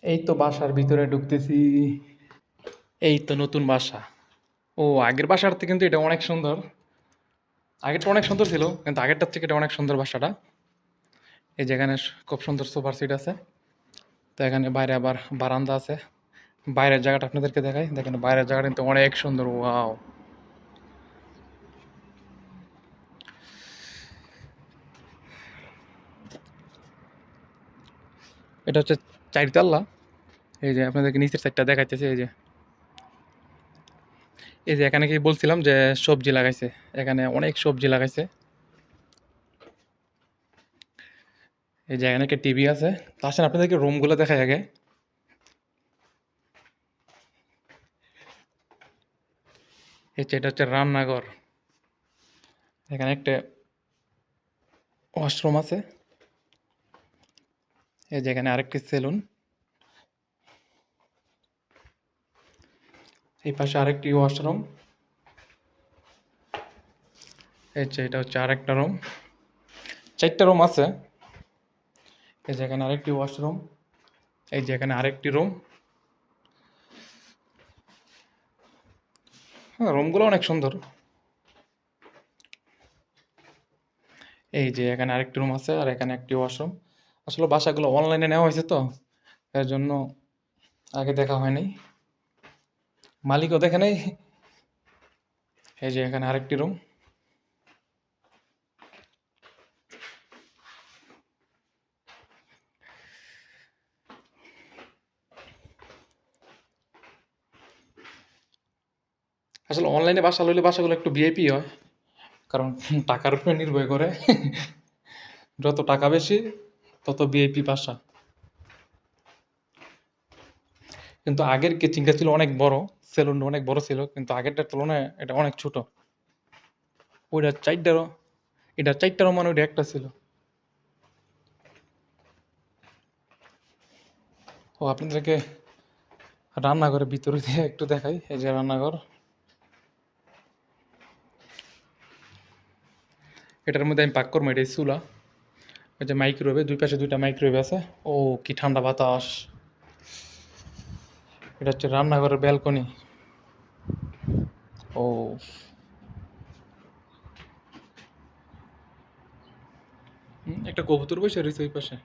এই তো বাসার ভিতরে ঢুকতেছি। এই তো নতুন বাসা। ও, আগের বাসার থেকে কিন্তু এটা অনেক সুন্দর। আগেরটা অনেক সুন্দর ছিল, কিন্তু আগেরটার থেকে এটা অনেক সুন্দর বাসাটা। এই যেখানে খুব সুন্দর সোফার সিট আছে। তো এখানে বাইরে আবার বারান্দা আছে। বাইরের জায়গাটা আপনাদেরকে দেখাই, দেখেন বাইরের জায়গাটা কিন্তু অনেক সুন্দর। ওয়াও! এটা হচ্ছে চারতলা। এই যে আপনাদেরকে নিচের সাইডটা দেখাইতেছে। এই যে এখানে কি বলছিলাম যে সবজি লাগাইছে। এখানে অনেক সবজি লাগাইছে। এই যে এখানে একটা টিভি আছে। তো আসেন আপনাদেরকে রুমগুলো দেখাই আগে। এই যে এটা হচ্ছে রান্নাঘর। এখানে একটা ওয়াশরুম আছে। এই যে এখানে আরেকটি সেলুন। এই পাশে আরেকটি ওয়াশরুম। এই যে এটা হচ্ছে আরেকটা রুম। চারটা রুম আছে। এই যে এখানে আরেকটি ওয়াশরুম। এই যে এখানে আরেকটি রুম। হ্যাঁ, রুমগুলো অনেক সুন্দর। এই যে এখানে আরেকটি রুম আছে আর এখানে একটি ওয়াশরুম। আসলে বাসাগুলো অনলাইনে নেওয়া হয়েছে তো, এর জন্য আগে দেখা হয়নি। মালিকও দেখে নাই। এই যে এখানে আরেকটি রুম। আসলে অনলাইনে বাসা লইলে বাসাগুলো একটু ভিআইপি হয়, কারণ টাকার উপরে নির্ভর করে। যত টাকা বেশি তত ভিআইপি বাসা। কিন্তু আগের কিচেনটা ছিল অনেক বড়, সেলুনটা অনেক বড় ছিল, কিন্তু আগেরটার তুলনায় এটা অনেক ছোট। ওইটা চারটারও, এটা চারটারও মানে ওইটা একটা ছিল। ও, আপনাদেরকে রান্নাঘরের ভিতরে দিয়ে একটু দেখাই। এই যে রান্নাঘর। এটার মধ্যে আমি পাক করবো, এটাই চুলা। ওই যে মাইক্রোওয়েভ, দুই পাশে দুইটা মাইক্রোওয়েভ আছে। ও, কি ঠান্ডা বাতাস! এটা হচ্ছে রান্নাঘরের ব্যালকনি। ও, একটা কবুতর বসে রয়েছে ওই পাশে।